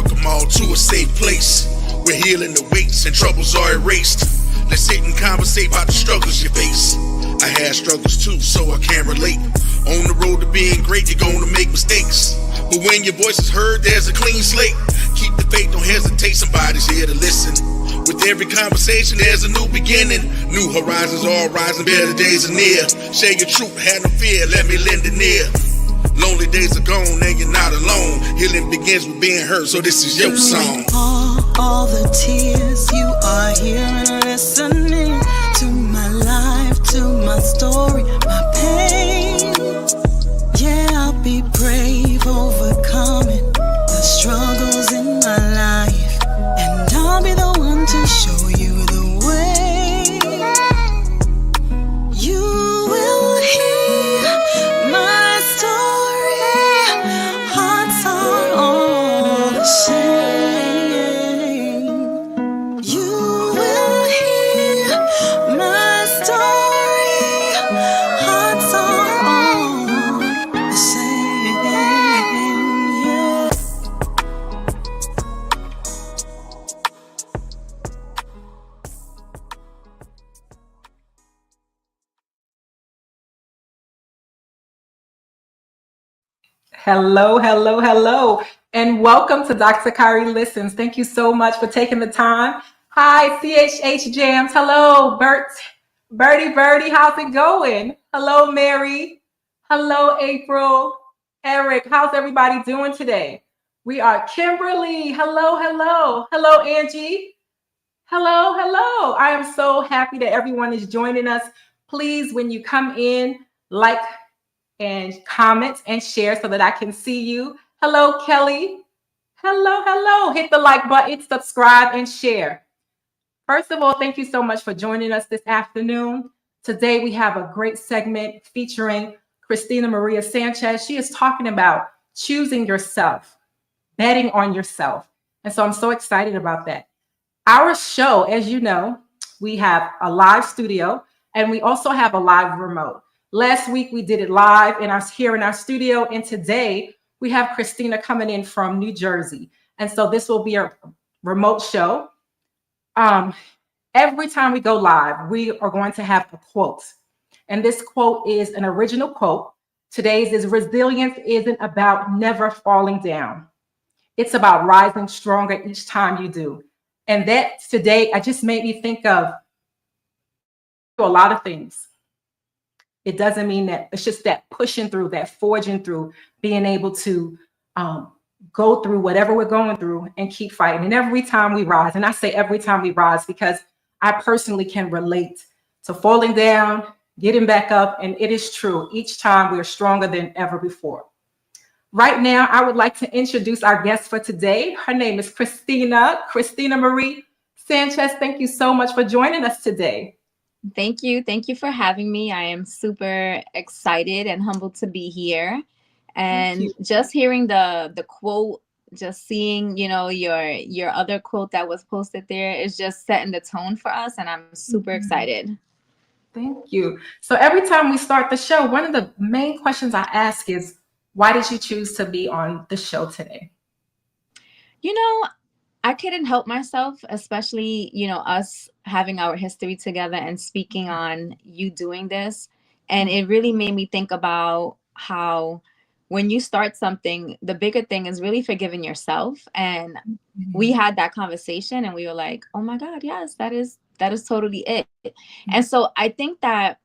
welcome all to a safe place where healing awaits and troubles are erased. Let's sit and conversate about the struggles you face. I had struggles too, so I can relate. On the road to being great, you're gonna make mistakes. But when your voice is heard, there's a clean slate. Keep the faith, don't hesitate, somebody's here to listen. With every conversation, there's a new beginning. New horizons all rising, better days are near. Share your truth, have no fear, let me lend an ear. Lonely days are gone and you're not alone. Healing begins with being heard, so this is your song. All the tears, you are here and listening to my life, to my story, my pain. Yeah, I'll be brave, overcoming the struggles in my life, and I'll be the one to show you the way. You will hear my story. Hearts are all the same. You will hear my story. Hearts are all the same. Yeah. Hello, hello, hello, and welcome to Dr. Kyri Listens. Thank you so much for taking the time. Hi, CHH Jams. Hello, Birdie, how's it going? Hello, Mary. Hello, April. Eric, how's everybody doing today? We are Kimberly. Hello, hello. Hello, Angee. Hello, hello. I am so happy that everyone is joining us. Please, when you come in, like and comment and share so that I can see you. Hello, Kelly. Hello, hello. Hit the like button, subscribe, and share. First of all, thank you so much for joining us this afternoon. Today, we have a great segment featuring Christina Maria Sanchez. She is talking about choosing yourself, betting on yourself. And so I'm so excited about that. Our show, as you know, we have a live studio and we also have a live remote. Last week, we did it live here in our studio. And today, we have Christina coming in from New Jersey. And so this will be a remote show. Every time we go live, we are going to have a quote. And this quote is an original quote. Today's is resilience isn't about never falling down. It's about rising stronger each time you do. And that today, it just made me think of a lot of things. It doesn't mean that it's just that pushing through, that forging through, being able to go through whatever we're going through and keep fighting. And every time we rise, and I say every time we rise because I personally can relate to falling down, getting back up, and it is true. Each time we are stronger than ever before. Right now, I would like to introduce our guest for today. Her name is Christina Marie Sanchez. Thank you so much for joining us today. Thank you. Thank you for having me. I am super excited and humbled to be here. And just hearing the quote, just seeing, your other quote that was posted there is just setting the tone for us. And I'm super excited. Thank you. So every time we start the show, one of the main questions I ask is, why did you choose to be on the show today? I couldn't help myself, especially, us having our history together and speaking on you doing this. And it really made me think about how when you start something, the bigger thing is really forgiving yourself. And we had that conversation and we were like, oh my God, yes, that is totally it. And so I think that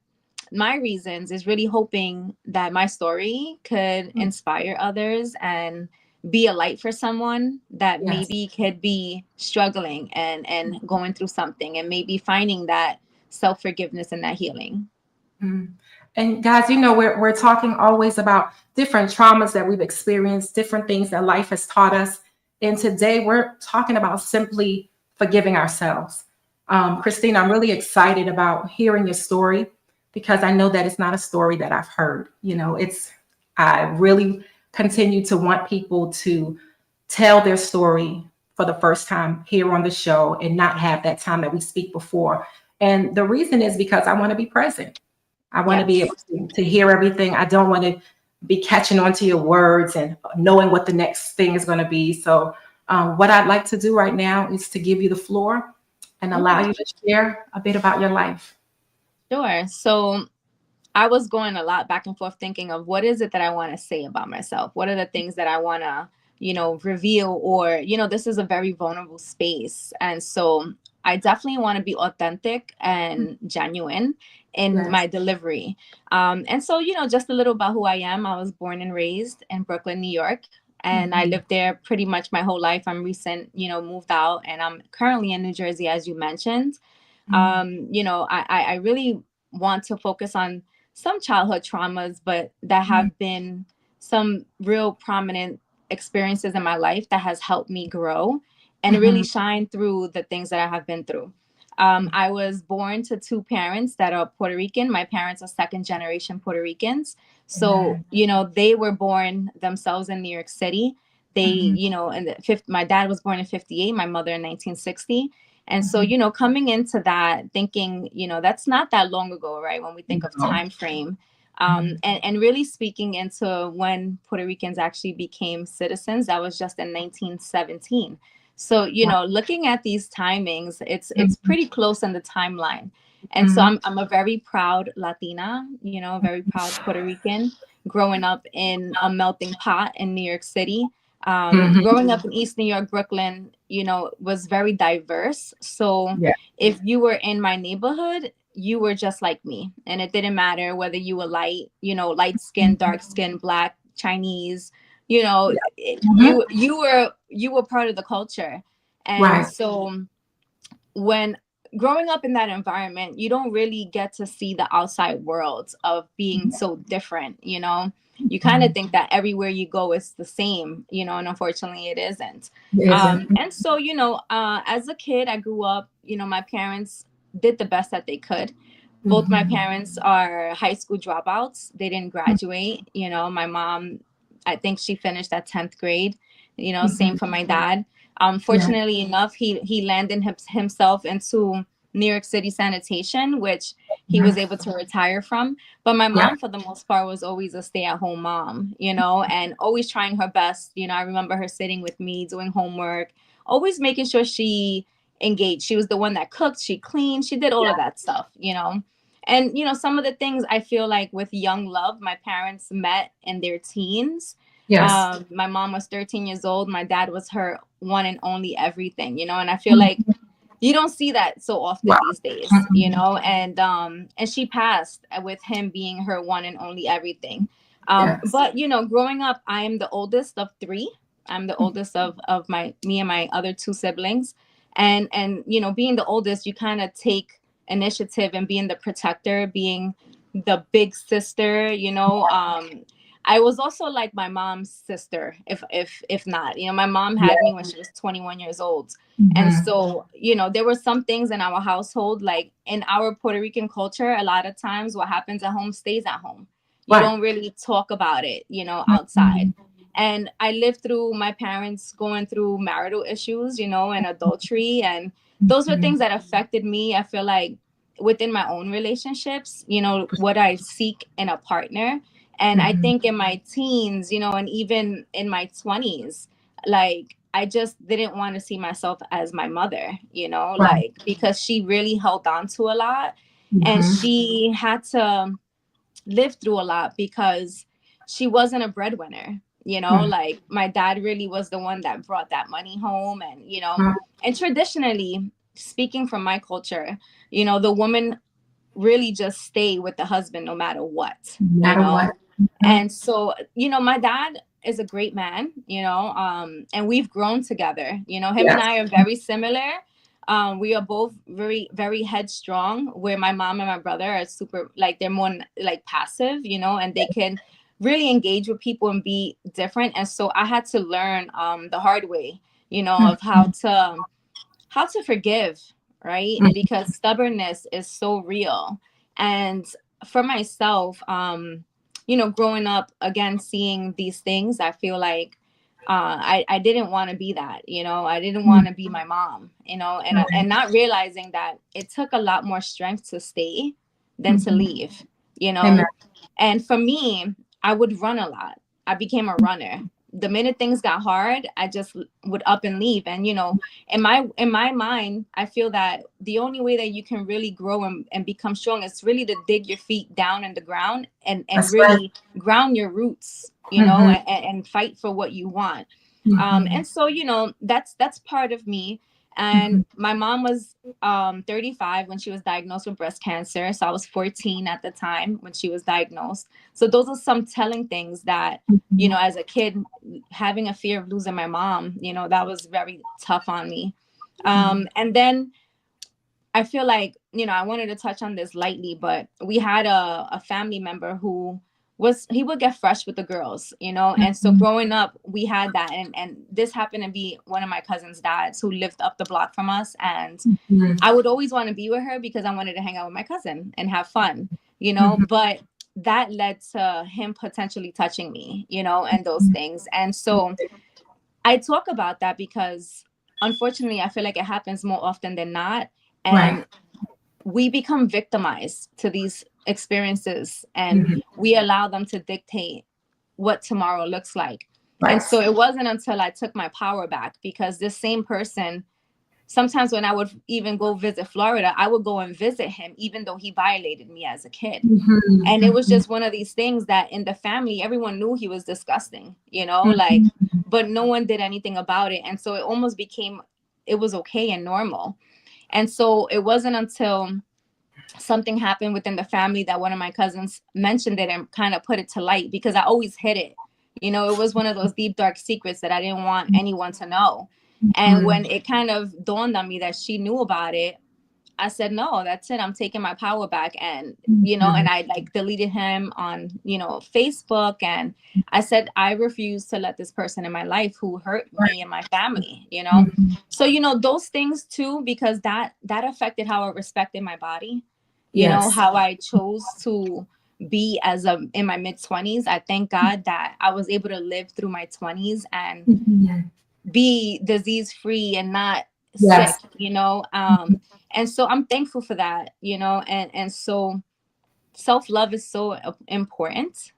my reasons is really hoping that my story could inspire others and be a light for someone that maybe could be struggling and going through something and maybe finding that self-forgiveness and that healing. And guys, we're talking always about different traumas that we've experienced, different things that life has taught us. And today we're talking about simply forgiving ourselves. Christina, I'm really excited about hearing your story because I know that it's not a story that I've heard. I really continue to want people to tell their story for the first time here on the show and not have that time that we speak before. And the reason is because I want to be present. I want to be able to hear everything. I don't want to be catching on to your words and knowing what the next thing is going to be. So What I'd like to do right now is to give you the floor and allow you to share a bit about your life. Sure. So I was going a lot back and forth thinking of what is it that I want to say about myself? What are the things that I want to, reveal, or, this is a very vulnerable space. And so I definitely want to be authentic and genuine in my delivery. And so, just a little about who I am. I was born and raised in Brooklyn, New York, and I lived there pretty much my whole life. I'm recent, moved out, and I'm currently in New Jersey, as you mentioned. I really want to focus on some childhood traumas, but that have been some real prominent experiences in my life that has helped me grow and really shine through the things that I have been through. I was born to two parents that are Puerto Rican. My parents are second generation Puerto Ricans. So, they were born themselves in New York City. They, my dad was born in 58, my mother in 1960. And so, coming into that, thinking, that's not that long ago, right? When we think of time frame, and really speaking into when Puerto Ricans actually became citizens, that was just in 1917. So, looking at these timings, it's pretty close in the timeline. And so I'm a very proud Latina, a very proud Puerto Rican, growing up in a melting pot in New York City. Growing up in East New York, Brooklyn, was very diverse. So if you were in my neighborhood, you were just like me. And it didn't matter whether you were light skin, dark skin, Black, Chinese, you were part of the culture. And so when growing up in that environment, you don't really get to see the outside world of being so different, You kind of think that everywhere you go is the same, and unfortunately it isn't. And so, as a kid, I grew up, my parents did the best that they could. Both my parents are high school dropouts. They didn't graduate. My mom, I think she finished at 10th grade, same for my dad. Fortunately enough, he landed himself into New York City sanitation, which he was able to retire from. But my mom, for the most part, was always a stay-at-home mom, and always trying her best. I remember her sitting with me, doing homework, always making sure she engaged. She was the one that cooked, she cleaned, she did all of that stuff, And, some of the things I feel like with young love, my parents met in their teens. My mom was 13 years old. My dad was her one and only everything, and I feel like you don't see that so often these days, and she passed with him being her one and only everything. But, growing up, I am the oldest of three. I'm the oldest of me and my other two siblings. And, being the oldest, you kind of take initiative and being the protector, being the big sister, I was also like my mom's sister, if not, my mom had me when she was 21 years old. And so, there were some things in our household, like in our Puerto Rican culture, a lot of times what happens at home stays at home. You don't really talk about it, outside. And I lived through my parents going through marital issues, and adultery. And those were things that affected me. I feel like within my own relationships, what I seek in a partner. And I think in my teens, and even in my 20s, like, I just didn't want to see myself as my mother, like, because she really held on to a lot and she had to live through a lot because she wasn't a breadwinner, like my dad really was the one that brought that money home. And, and traditionally speaking from my culture, the woman really just stay with the husband no matter what, And so, my dad is a great man, and we've grown together, him and I are very similar. We are both very, very headstrong, where my mom and my brother are super, like, they're more like passive, and they can really engage with people and be different. And so I had to learn the hard way, of how to forgive, right? Because stubbornness is so real. And for myself, growing up, again, seeing these things, I feel like I didn't want to be that, I didn't want to be my mom, and not realizing that it took a lot more strength to stay than to leave, And for me, I would run a lot. I became a runner, the minute things got hard, I just would up and leave. And, in my mind, I feel that the only way that you can really grow and become strong is really to dig your feet down in the ground and really ground your roots, and fight for what you want. And so, that's part of me. And my mom was 35 when she was diagnosed with breast cancer. So I was 14 at the time when she was diagnosed. So those are some telling things that, as a kid, having a fear of losing my mom, that was very tough on me. And then I feel like, I wanted to touch on this lightly, but we had a family member who he would get fresh with the girls, and so growing up, we had that. And this happened to be one of my cousin's dads who lived up the block from us. And I would always want to be with her because I wanted to hang out with my cousin and have fun, but that led to him potentially touching me, and those things. And so I talk about that because unfortunately, I feel like it happens more often than not. And we become victimized to these experiences, and we allow them to dictate what tomorrow looks like. And so it wasn't until I took my power back, because this same person, sometimes when I would even go visit Florida, I would go and visit him, even though he violated me as a kid. And it was just one of these things that in the family, everyone knew he was disgusting, but no one did anything about it. And so it almost became, it was okay and normal. And so it wasn't until something happened within the family that one of my cousins mentioned it and kind of put it to light, because I always hid it. It was one of those deep, dark secrets that I didn't want anyone to know. And when it kind of dawned on me that she knew about it, I said, no, that's it. I'm taking my power back. And, and I deleted him on, Facebook. And I said, I refuse to let this person in my life who hurt me and my family, So, those things too, because that affected how I respected my body, how I chose to be in my mid-20s. I thank God that I was able to live through my 20s and be disease-free and not sick, and so I'm thankful for that, and so self-love is so important,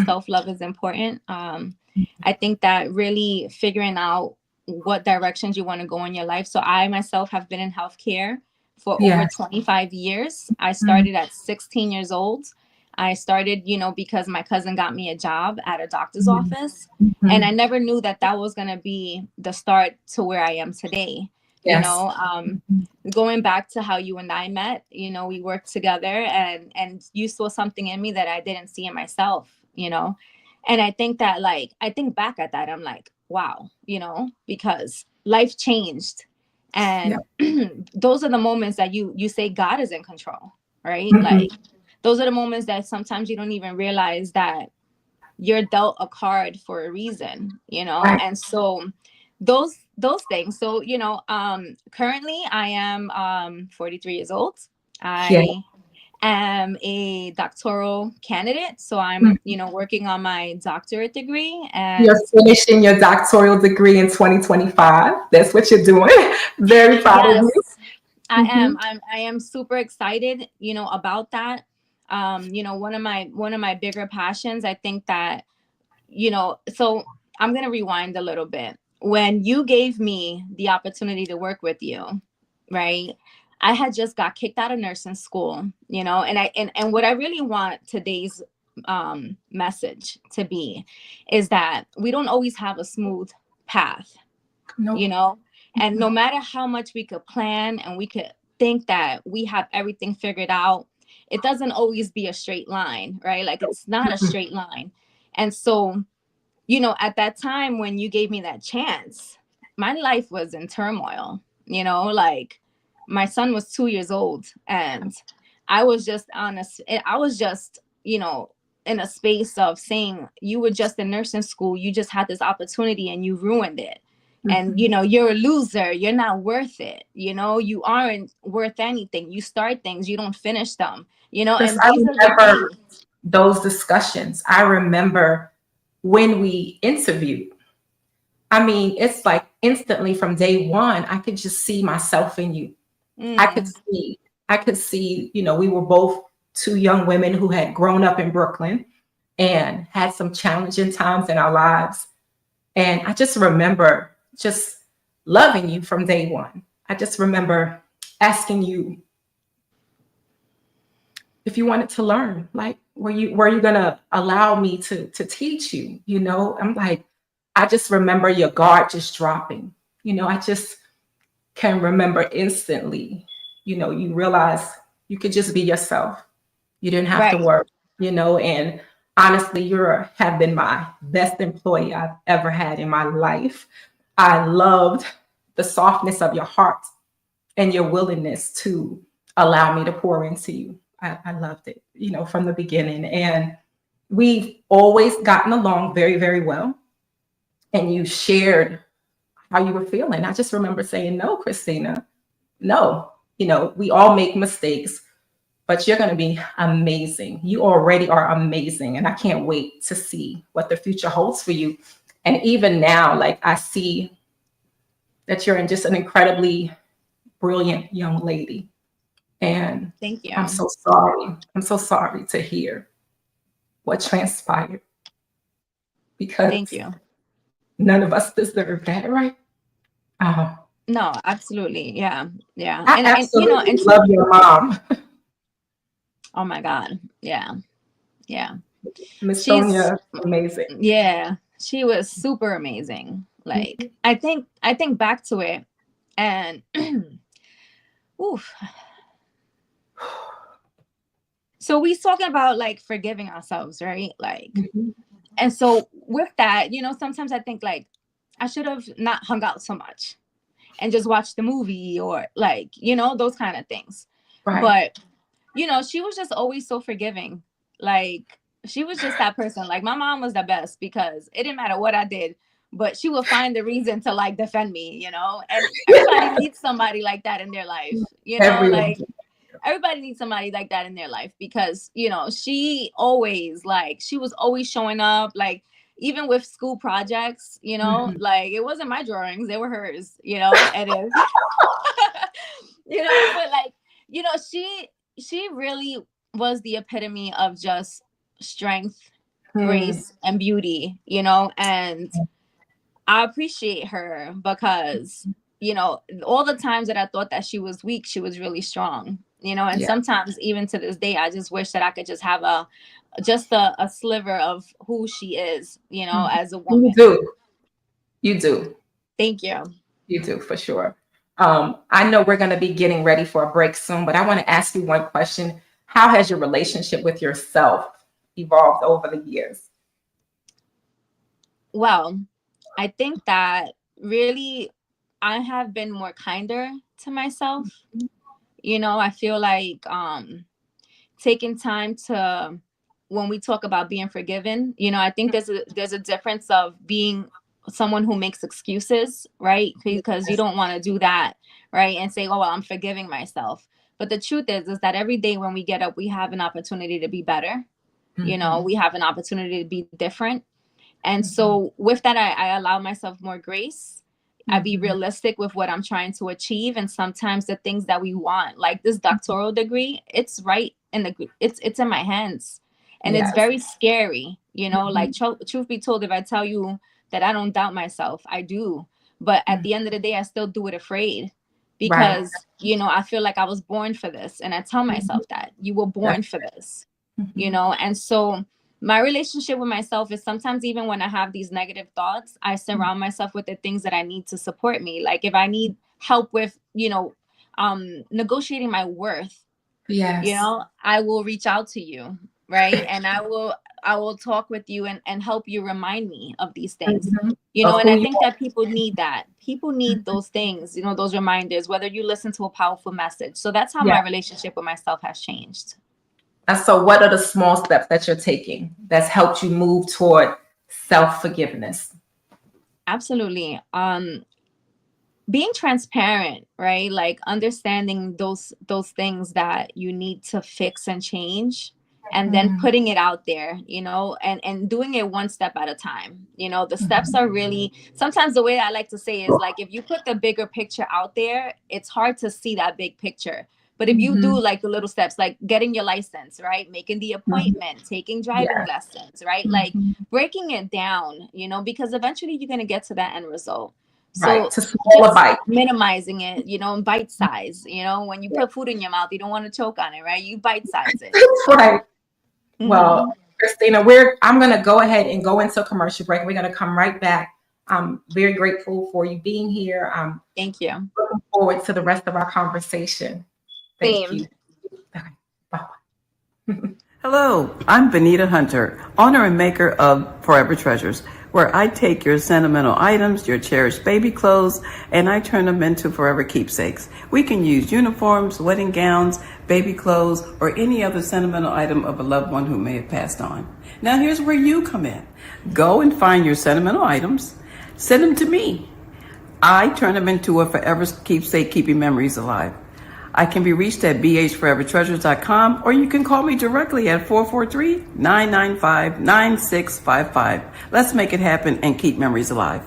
self-love is important. I think that really figuring out what directions you want to go in your life. So I myself have been in healthcare for over 25 years. I started at 16 years old. I started, because my cousin got me a job at a doctor's office, and I never knew that was going to be the start to where I am today. Going back to how you and I met, we worked together, and you saw something in me that I didn't see in myself, and I think that, I think back at that, I'm like, wow, because life changed. And those are the moments that you say God is in control, right? Those are the moments that sometimes you don't even realize that you're dealt a card for a reason, and so those things. So, currently I am 43 years old. I am a doctoral candidate. So I'm, working on my doctorate degree. And you're finishing your doctoral degree in 2025. That's what you're doing. Very proud of you. I am. I am super excited, about that. One of my bigger passions, I think that, so I'm going to rewind a little bit. When you gave me the opportunity to work with you, right? I had just got kicked out of nursing school, and what I really want today's message to be is that we don't always have a smooth path, and no matter how much we could plan and we could think that we have everything figured out, it doesn't always be a straight line, right? It's not a straight line. And so, at that time when you gave me that chance, my life was in turmoil, my son was 2 years old, and I was just in a space of saying, you were just in nursing school, you just had this opportunity and you ruined it. And, you're a loser, you're not worth it. You aren't worth anything. You start things, you don't finish them, and I remember those discussions. I remember when we interviewed, I mean, it's like instantly from day one, I could just see myself in you. I could see, we were both two young women who had grown up in Brooklyn and had some challenging times in our lives. And I just remember just loving you from day one. I just remember asking you if you wanted to learn, like, were you gonna allow me to teach you? You know, I'm like, I just remember your guard just dropping. You know, I just can remember instantly, you know, you realize you could just be yourself. You didn't have to Right. work, you know, and honestly, you have been my best employee I've ever had in my life. I loved the softness of your heart and your willingness to allow me to pour into you. I loved it, you know, from the beginning. And we've always gotten along very, very well. And you shared how you were feeling. I just remember saying, no, Christina, no, you know, we all make mistakes, but you're going to be amazing. You already are amazing. And I can't wait to see what the future holds for you. And even now, like, I see that you're in just an incredibly brilliant young lady. And Thank you. I'm so sorry. I'm so sorry to hear what transpired because Thank you. none of us deserve that, right? Oh, No, absolutely. Yeah. Yeah. I And you know, absolutely and love your mom, oh my God. Yeah. Yeah. Miss She's Sonia. Amazing. yeah, she was super amazing. Like I think back to it and oof. So we talking about like forgiving ourselves, right? Like, Mhm. and so with that, you know, sometimes I think like I should have not hung out so much and just watched the movie or like, you know, those kind of things. Right. But, you know, she was just always so forgiving. Like, she was just that person. Like, my mom was the best because it didn't matter what I did, but she would find the reason to like defend me, you know? And everybody needs somebody like that in their life, you know? Everyone. Like, everybody needs somebody like that in their life because you know she always like she was always showing up like even with school projects, you know, Mhm. like it wasn't my drawings, they were hers, you know. And if you know, but like, you know, she really was the epitome of just strength, Hmm. grace, and beauty, you know. And I appreciate her because, you know, all the times that I thought that she was weak, she was really strong, you know. And Yeah. sometimes even to this day, I just wish that I could just have a sliver of who she is, you know, Mhm. as a You woman. do. You do. Thank you. You do for sure. I know we're going to be getting ready for a break soon, but I want to ask you one question. How has your relationship with yourself evolved over the years? Well, I think that really I have been more kinder to myself. You know, I feel like taking time to when we talk about being forgiven, you know, I think there's a difference of being someone who makes excuses, right? Because you Yes. don't want to do that, right? And say, oh well, I'm forgiving myself. But the truth is that every day when we get up, we have an opportunity to be better. You know, Mhm. we have an opportunity to be different. And Mhm. so with that, I allow myself more grace. I be Mhm. realistic with what I'm trying to achieve. And sometimes the things that we want, like this doctoral degree, it's right in it's in my hands. And it's Yes. very scary, you know, like Mhm. truth be told, if I tell you that I don't doubt myself, I do. But at Mhm. the end of the day, I still do it afraid Right. because, you know, I feel like I was born for this. And I tell Mhm. myself that you were born That's for this, you mhm. know. And so my relationship with myself is sometimes even when I have these negative thoughts, I surround myself with the things that I need to support me. Like if I need help with, you know, negotiating my worth, you Yes. know, I will reach out to you, right? And I will talk with you and help you remind me of these things. Mhm. You know, Of and who I you think that people need that. People need are. those things, you know, those reminders, whether you listen to a powerful message. So that's how Yeah. my relationship with myself has changed. And so, what are the small steps that you're taking that's helped you move toward self forgiveness? Absolutely. Being transparent, right? Like understanding those things that you need to fix and change, and then Mhm. putting it out there, you know, and doing it one step at a time. You know, the steps Mhm. are really sometimes the way I like to say is like if you put the bigger picture out there, it's hard to see that big picture. But if you do like the little steps, like getting your license, right? Making the appointment, taking driving lessons, right? Like breaking it down, you know, because eventually you're going to get to that end result. So to smaller bites. Minimizing it, you know, in bite size, you know, when you put food in your mouth, you don't want to choke on it, right? You bite size it. That's right. Well, Christina, I'm going to go ahead and go into a commercial break. We're going to come right back. I'm very grateful for you being here. Thank you. Looking forward to the rest of our conversation. Thank you. Okay. Bye. Hello, I'm Benita Hunter, owner and maker of Forever Treasures, where I take your sentimental items, your cherished baby clothes, and I turn them into forever keepsakes. We can use uniforms, wedding gowns, baby clothes, or any other sentimental item of a loved one who may have passed on. Now here's where you come in. Go and find your sentimental items, send them to me. I turn them into a forever keepsake, keeping memories alive. I can be reached at bhforevertreasures.com, or you can call me directly at 443-995-9655. Let's make it happen and keep memories alive.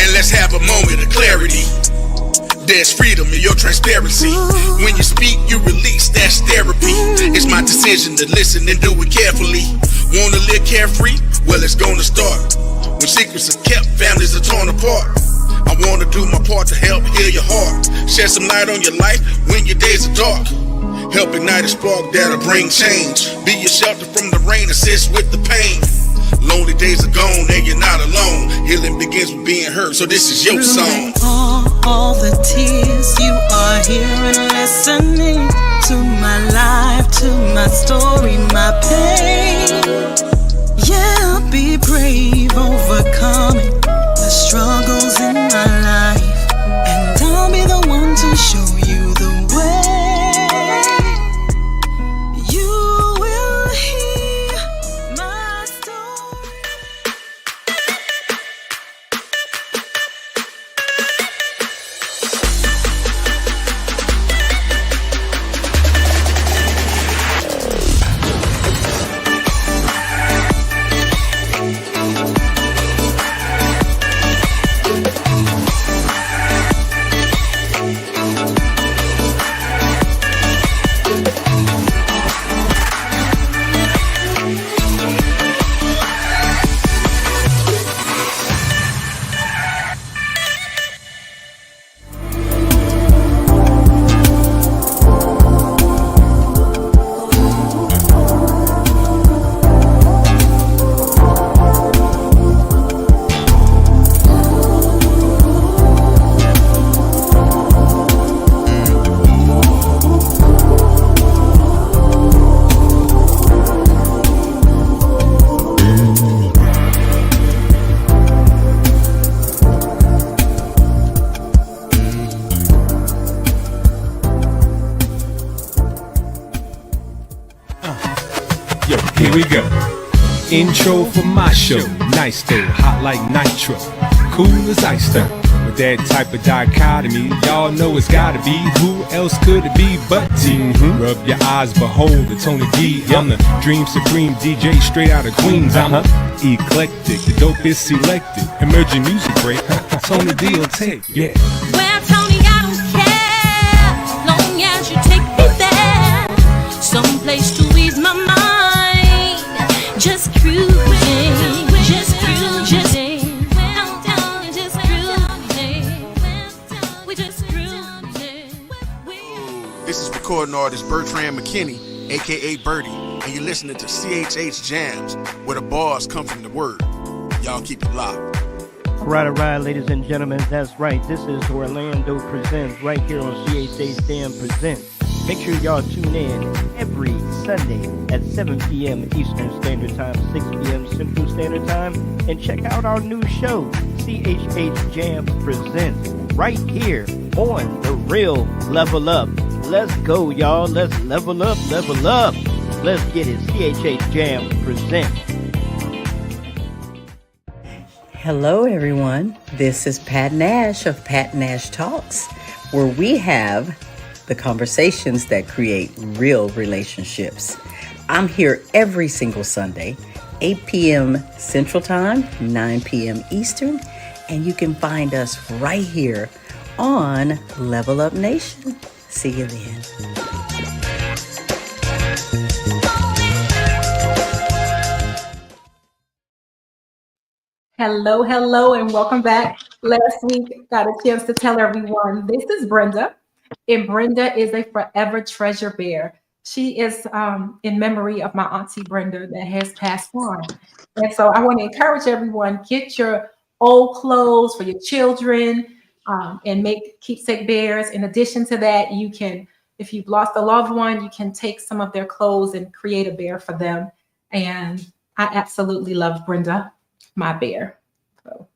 And let's have a moment of clarity. There's freedom in your transparency. When you speak, you release, that's therapy. It's my decision to listen and do it carefully. Wanna live carefree? Well, it's gonna start. When secrets are kept, families are torn apart. I wanna do my part to help heal your heart. Shed some light on your life when your days are dark. Help ignite a spark that'll bring change. Be your shelter from the rain, assist with the pain. Lonely days are gone and you're not alone. Healing begins with being heard, so this is your song. All the tears, you are here and listening to my life, to my story, my pain. Yeah, be brave, overcoming the struggles in my life, and I'll be the one to show you the way. You will hear my story. Here we go. Intro for my show. Nice though, hot like nitro. Cool as ice though. With that type of dichotomy, y'all know it's gotta be. Who else could it be but T? Rub your eyes, behold the Tony D. I'm the Dream Supreme DJ straight out of Queens. I'm eclectic, the dopest selected. Emerging music break, Tony D will take, yeah. Well, Tony, I don't care, long as you take me there, someplace to ease my mind. Just cruising, just cruising, just cruising, we just cruising. This is recording artist Bertrand McKinney, aka Birdie, and you're listening to CHH Jams, where the bars come from the word. Y'all keep it locked. Right, ladies and gentlemen, that's right. This is Orlando Presents right here on CHH Jam Presents. Make sure y'all tune in every Sunday at 7 p.m. Eastern Standard Time, 6 p.m. Central Standard Time, and check out our new show, CHH Jam Presents, right here on The Real Level Up. Let's go, y'all. Let's level up, level up. Let's get it. CHH Jam Presents. Hello, everyone. This is Pat Nash of Pat Nash Talks, where we have the conversations that create real relationships. I'm here every single Sunday, 8 p.m. Central Time, 9 p.m. Eastern, And you can find us right here on Level Up Nation. See you then. Hello, hello, and welcome back. Last week, got a chance to tell everyone this is Brenda, and Brenda is a forever treasure bear. She is in memory of my auntie Brenda that has passed on. And so I want to encourage everyone, get your old clothes for your children and make keepsake bears. In addition to that, you can, if you've lost a loved one, you can take some of their clothes and create a bear for them. And I absolutely love Brenda, my bear. So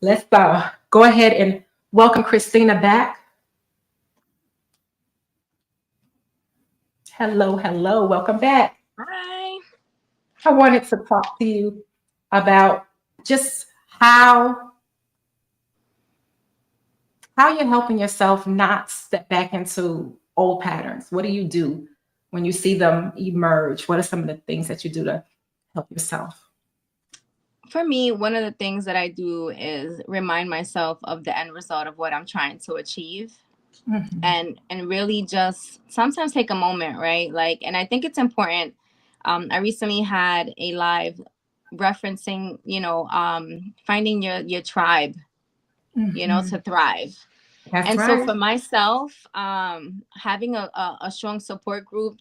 let's go ahead and welcome Christina back. Hello, hello, welcome back. Hi. I wanted to talk to you about just how you're helping yourself not step back into old patterns. What do you do when you see them emerge? What are some of the things that you do to help yourself? For me, one of the things that I do is remind myself of the end result of what I'm trying to achieve. And really just sometimes take a moment, right? Like, and I think it's important. I recently had a live referencing, finding your tribe, to thrive. That's and right. So for myself, having a strong support group,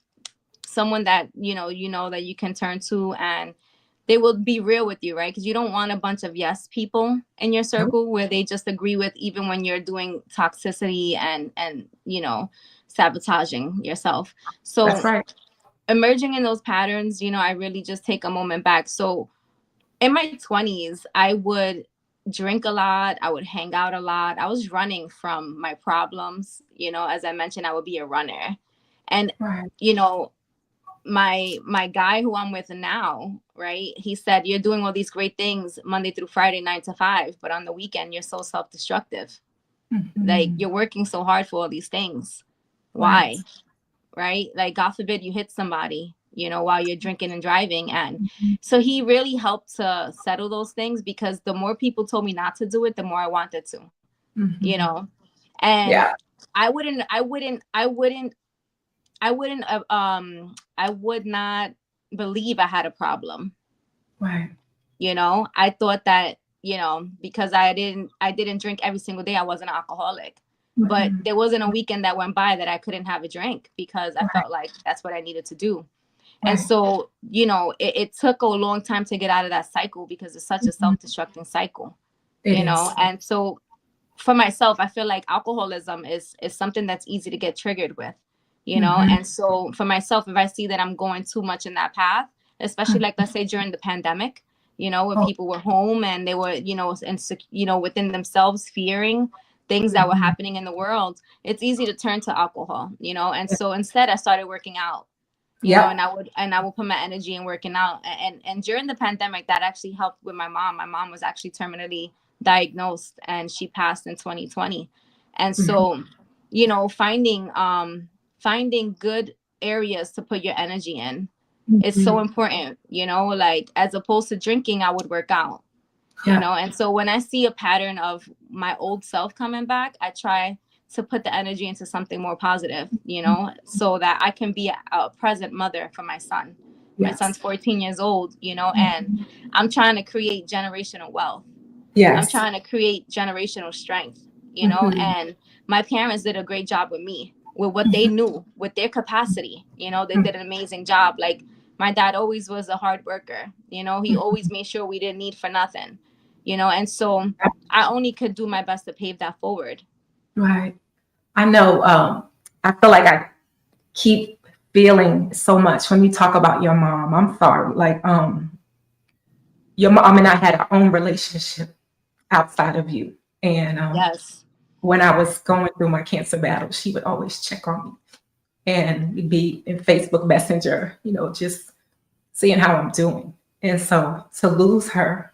someone that, that you can turn to, and they will be real with you, right? Because you don't want a bunch of yes people in your circle where they just agree with, even when you're doing toxicity and sabotaging yourself. So That's right. Emerging in those patterns, I really just take a moment back. So in my 20s, I would drink a lot. I would hang out a lot. I was running from my problems. As I mentioned, I would be a runner. And, Right. my guy who I'm with now, right? He said, you're doing all these great things Monday through Friday, 9 to 5, but on the weekend, you're so self-destructive. Like, you're working so hard for all these things. Why? Right? Like, God forbid you hit somebody, while you're drinking and driving. And so he really helped to settle those things, because the more people told me not to do it, the more I wanted to, and I would not believe I had a problem. Right. I thought that, because I didn't drink every single day, I wasn't an alcoholic. But there wasn't a weekend that went by that I couldn't have a drink, because I felt like that's what I needed to do. And so, it took a long time to get out of that cycle, because it's such a self-destructing cycle, and so for myself, I feel like alcoholism is something that's easy to get triggered with. And so for myself, if I see that I'm going too much in that path, especially like, let's say during the pandemic, when people were home and they were, within themselves fearing things that were happening in the world, it's easy to turn to alcohol, and so instead I started working out, and I would put my energy in working out. And during the pandemic, that actually helped with my mom. My mom was actually terminally diagnosed, and she passed in 2020. And so, finding good areas to put your energy in is so important, like, as opposed to drinking, I would work out, and so when I see a pattern of my old self coming back, I try to put the energy into something more positive, so that I can be a present mother for my son. My son's 14 years old, and I'm trying to create generational wealth. I'm trying to create generational strength, and my parents did a great job with me, with what they knew, with their capacity. They did an amazing job. Like, my dad always was a hard worker. He always made sure we didn't need for nothing, and so I only could do my best to pave that forward. Right. I know. I feel like I keep feeling so much when you talk about your mom. I'm sorry. Like, your mom and I had our own relationship outside of you. And Yes. when I was going through my cancer battle, she would always check on me, and we'd be in Facebook Messenger, just seeing how I'm doing. And so to lose her,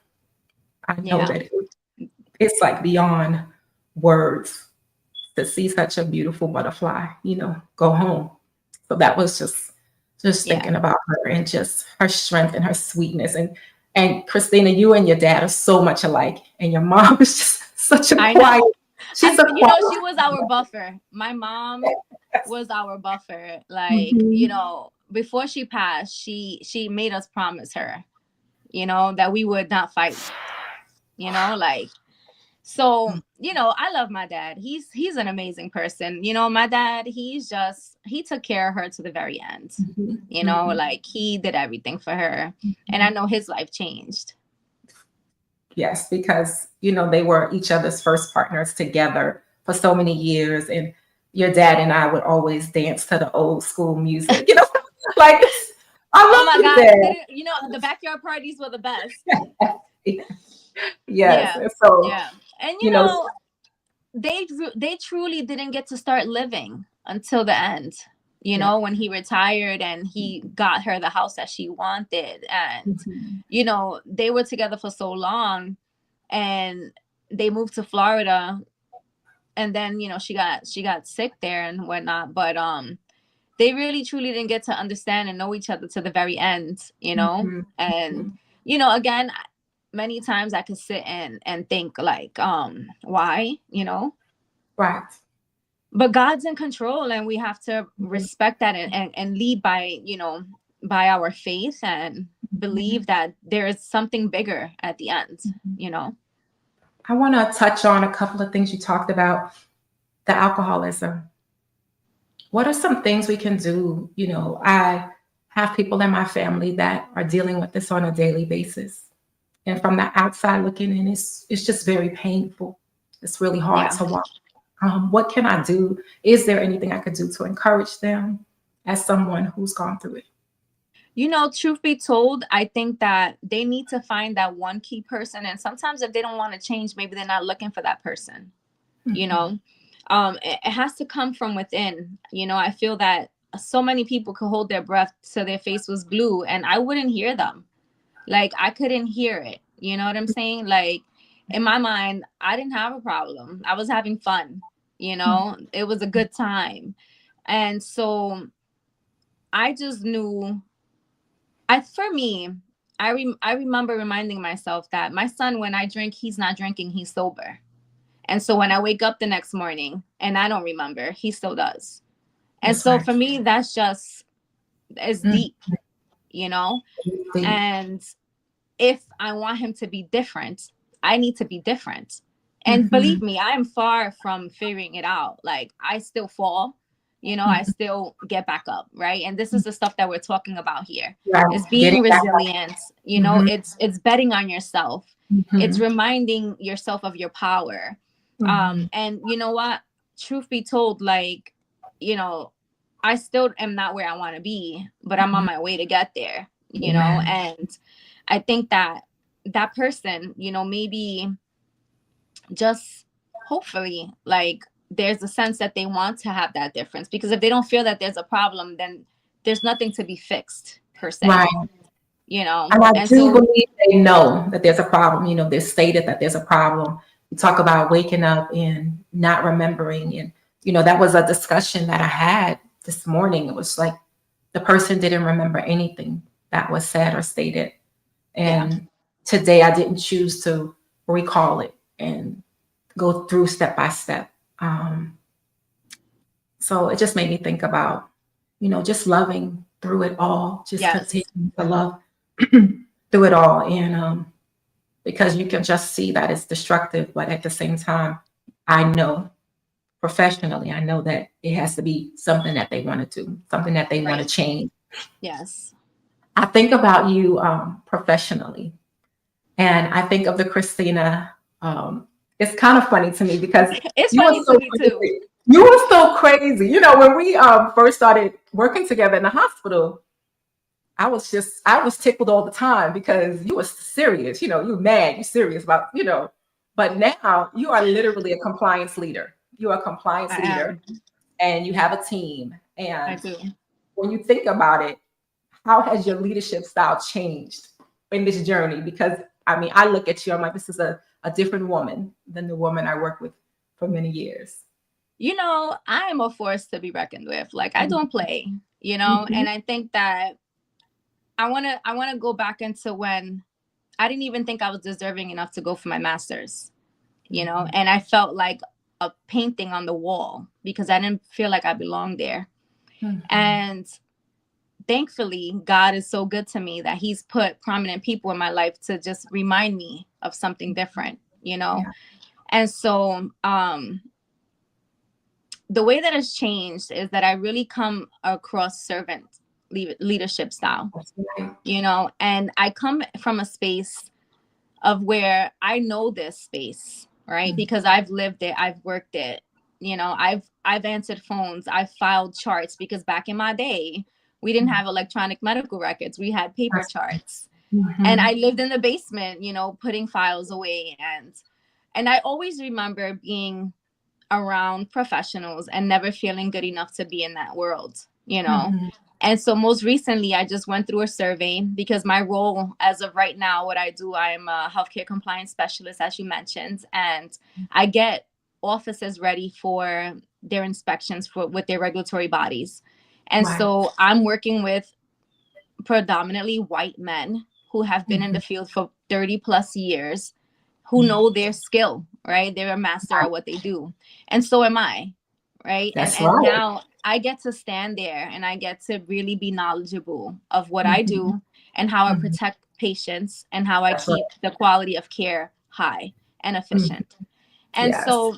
I know that it's like beyond words to see such a beautiful butterfly, go home. So that was just thinking about her, and just her strength and her sweetness. And Christina, you and your dad are so much alike, and your mom is just such a I quiet. know. She's a You know, quiet. she was our buffer. My mom was our buffer. Like, you Mhm. know, before she passed, she made us promise her, you know, that we would not fight. You know, like, so, you know, I love my dad. He's an amazing person. You know, my dad, he took care of her to the very end. Mhm. You know, Mhm. like he did everything for her. And I know his life changed. Yes, because they were each other's first partners together for so many years, and your dad and I would always dance to the old school music. Like I Oh love my you, God. Dad. You know, the backyard parties were the best. Yes, Yeah. and so Yeah. And you you know, know, they truly didn't get to start living until the end, you yeah. know, when he retired and he got her the house that she wanted. And Mhm. you know, they were together for so long, and they moved to Florida, and then you know, she got sick there and whatnot. But they really truly didn't get to understand and know each other to the very end, you know. Mhm. And Mhm. you know, again, many times I could sit and think like, why, you know. Right. But God's in control, and we have to Mhm. respect that, and lead by, you know, by our faith, and believe that there is something bigger at the end, you know. I want to touch on a couple of things you talked about, the alcoholism. What are some things we can do? I have people in my family that are dealing with this on a daily basis. And from the outside looking in, it's just very painful. It's really hard Yeah. to watch. What can I do? Is there anything I could do to encourage them as someone who's gone through it? You know, truth be told, I think that they need to find that one key person. And sometimes if they don't want to change, maybe they're not looking for that person, you Mhm. know. It has to come from within. You know, I feel that so many people could hold their breath till their face was blue and I wouldn't hear them. Like I couldn't hear it. You know what I'm saying? Like in my mind, I didn't have a problem. I was having fun. You know, it was a good time. And so I just knew, for me, I remember reminding myself that my son, when I drink, he's not drinking, he's sober. And so when I wake up the next morning and I don't remember, he still does. And That's so right. for me, that's just, it's Mm. deep, you know? Deep. And if I want him to be different, I need to be different. And believe Mhm. me, I am far from figuring it out. Like I still fall, you know, I Mhm. still get back up, right? And this is the stuff that we're talking about here. Right. It's being Getting back. resilient, you know, Mhm. it's betting on yourself. It's Mhm. reminding yourself of your power. Mhm. And you know what? Truth be told, like, you know, I still am not where I want to be, but I'm on Mhm. my way to get there, you know, Amen. and I think that that person, you know, maybe just hopefully like there's a sense that they want to have that difference, because if they don't feel that there's a problem, then there's nothing to be fixed per se, Right. you know. And I And do so believe they know that there's a problem. They stated that there's a problem. You talk about waking up and not remembering. And, that was a discussion that I had this morning. It was like the person didn't remember anything that was said or stated. yeah, And today I didn't choose to recall it and go through step by step. So it just made me think about, just loving through it all, just yes, continuing to love through it all. And because you can just see that it's destructive, but at the same time, I know professionally, I know that it has to be something that they want to do, something that they want to right, change. yes. I think about you professionally, and I think of the Christina. It's kind of funny to me because It's you were funny to so me too. crazy. You were so crazy. When we first started working together in the hospital, I was tickled all the time because you were serious. You mad, you serious about, but now you are literally a compliance leader. You are a compliance I leader am. and you have a team. I And do. when you think about it, how has your leadership style changed in this journey? Because I mean, I look at you, I'm like, this is a different woman than the woman I worked with for many years. You know, I am a force to be reckoned with. Like I don't play, you know. Mhm. And I think that I want to go back into when I didn't even think I was deserving enough to go for my master's. you know, and I felt like a painting on the wall because I didn't feel like I belonged there. And thankfully, God is so good to me that he's put prominent people in my life to just remind me of something different, you know? And so the way that it's changed is that I really come across servant leadership style, you know, and I come from a space of where I know this space, right? Because I've lived it, I've worked it, you know, I've answered phones, I've filed charts, because back in my day, we didn't have electronic medical records. We had paper charts. And I lived in the basement, you know, putting files away. And I always remember being around professionals and never feeling good enough to be in that world, you know? And so most recently, I just went through a survey because my role as of right now, what I do, I'm a healthcare compliance specialist, as you mentioned, and I get offices ready for their inspections with their regulatory bodies. And so I'm working with predominantly white men who have been in the field for 30 plus years, who know their skill, right? They're a master at what they do. And so am I, right? And now I get to stand there and I get to really be knowledgeable of what I do and how I protect patients and how I keep the quality of care high and efficient. And so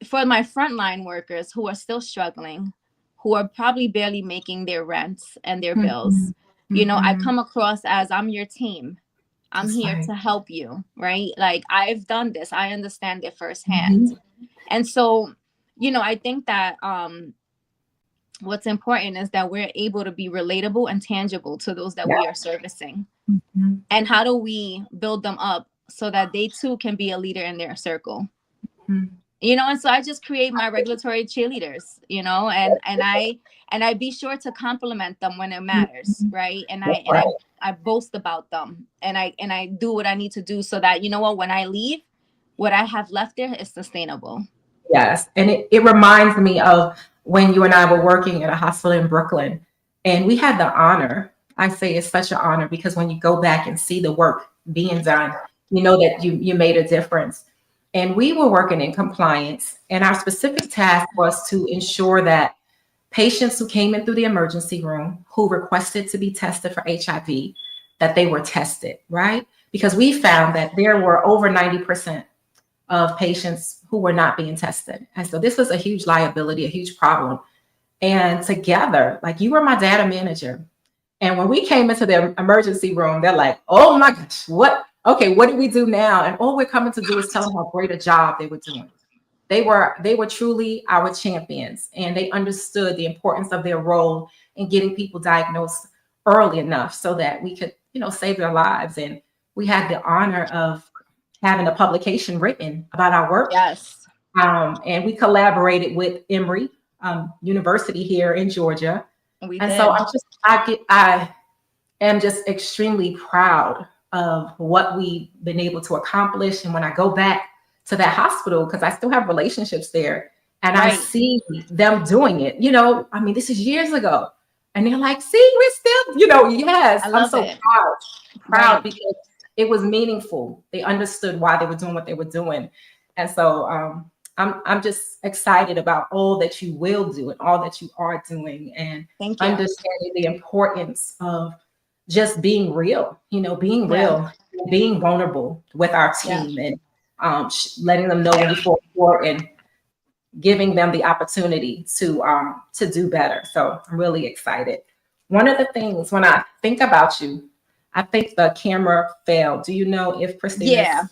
for my frontline workers who are still struggling, who are probably barely making their rents and their bills, you know, I come across as, I'm your team. I'm here to help you, right? Like, I've done this. I understand it firsthand. And so, you know, I think that what's important is that we're able to be relatable and tangible to those that we are servicing. And how do we build them up so that they too can be a leader in their circle? You know, and so I just create my regulatory cheerleaders, you know, and I be sure to compliment them when it matters, right? And I boast about them, and I do what I need to do so that, you know what, when I leave, what I have left there is sustainable. Yes, and it reminds me of when you and I were working at a hospital in Brooklyn, and we had the honor. I say it's such an honor because when you go back and see the work being done, you know that you made a difference. And we were working in compliance, and our specific task was to ensure that patients who came in through the emergency room who requested to be tested for HIV, that they were tested, right? Because we found that there were over 90% of patients who were not being tested. And so this was a huge liability, a huge problem. And together, like, you were my data manager. And when we came into the emergency room, they're like, oh my gosh, what do we do now? And all we're coming to do is tell them how great a job they were doing. They were truly our champions, and they understood the importance of their role in getting people diagnosed early enough so that we could, you know, save their lives. And we had the honor of having a publication written about our work. Yes. And we collaborated with Emory University here in Georgia. So I am just extremely proud of what we've been able to accomplish. And when I go back to that hospital, because I still have relationships there, and I see them doing it, you know, I mean, this is years ago, and they're like, see, we're still, you know, yes, I'm so proud because it was meaningful. They understood why they were doing what they were doing. And so I'm just excited about all that you will do and all that you are doing, and understanding the importance of just being real, you know, being real, being vulnerable with our team, and letting them know when you fall short and giving them the opportunity to do better. So I'm really excited. One of the things when I think about you, I think the camera failed. Do you know if Christina? Yeah.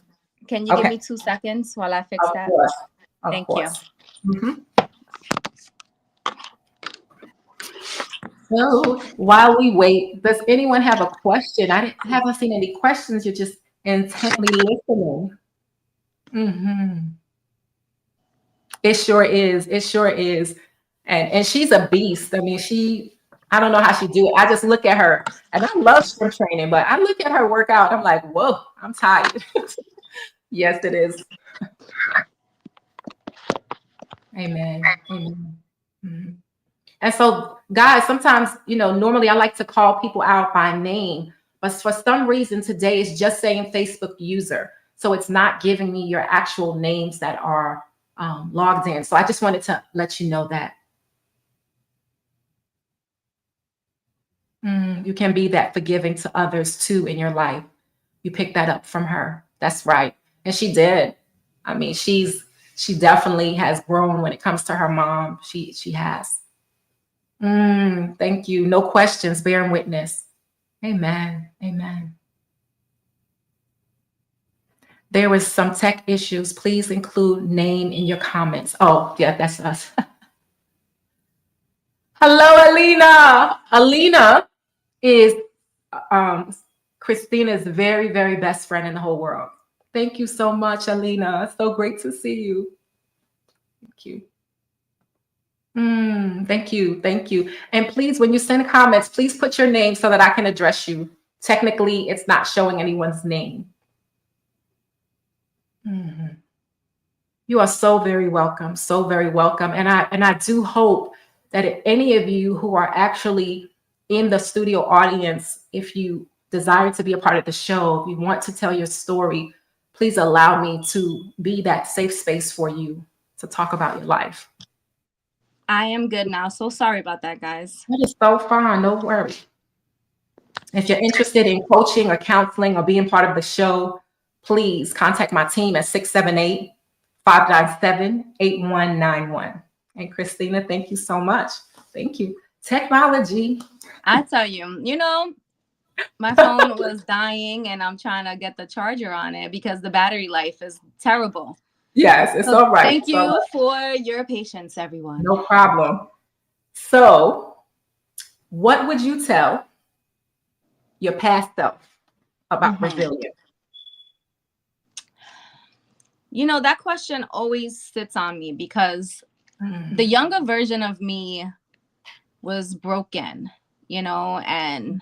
Can you give me 2 seconds while I fix that? Thank you. So while we wait, does anyone have a question? I haven't seen any questions. You're just intently listening. It sure is. It sure is. And she's a beast. I mean, I don't know how she do it. I just look at her, and I love strength training, but I look at her workout, I'm like, whoa, I'm tired. Yes, it is. Amen. Amen. And so, guys, sometimes, you know, normally I like to call people out by name, but for some reason today it's just saying Facebook user. So it's not giving me your actual names that are logged in. So I just wanted to let you know that. You can be that forgiving to others too in your life. You picked that up from her. That's right. And she did. I mean, she definitely has grown when it comes to her mom. She has. Thank you. No questions, bearing witness. Amen. Amen. There was some tech issues. Please include name in your comments. Oh, yeah, that's us. Hello, Alina. Alina is Christina's very, very best friend in the whole world. Thank you so much, Alina. So great to see you. Thank you. Thank you. Thank you. And please, when you send comments, please put your name so that I can address you. Technically, it's not showing anyone's name. You are so very welcome. So very welcome. And I do hope that if any of you who are actually in the studio audience, if you desire to be a part of the show, if you want to tell your story, please allow me to be that safe space for you to talk about your life. I am good now. So sorry about that, guys. That is so fine. No worries. If you're interested in coaching or counseling or being part of the show, please contact my team at 678-597-8191. And Christina, thank you so much. Thank you. Technology. I tell you, you know, my phone was dying and I'm trying to get the charger on it because the battery life is terrible. Yes, it's all right. Thank you for your patience, everyone. No problem. So, what would you tell your past self about resilience? You know, that question always sits on me because the younger version of me was broken, you know, and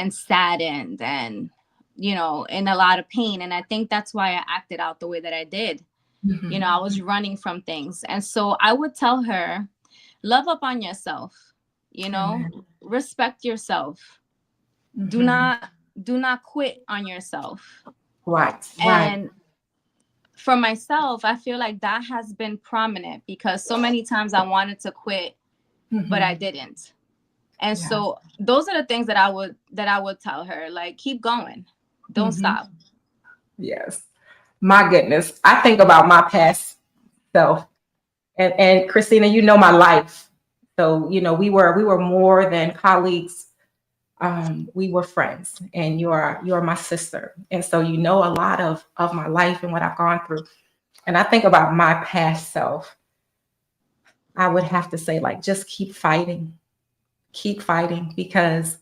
saddened and, you know, in a lot of pain. And I think that's why I acted out the way that I did. You know, I was running from things. And so I would tell her, love up on yourself, you know, respect yourself. Do not quit on yourself. Right. And for myself, I feel like that has been prominent because so many times I wanted to quit, but I didn't. And so those are the things that I would tell her, like, keep going. Don't stop. Yes. My goodness. I think about my past self. And Christina, you know my life. So, you know, we were more than colleagues. We were friends, and you are my sister. And so you know a lot of my life and what I've gone through. And I think about my past self. I would have to say, like, just keep fighting because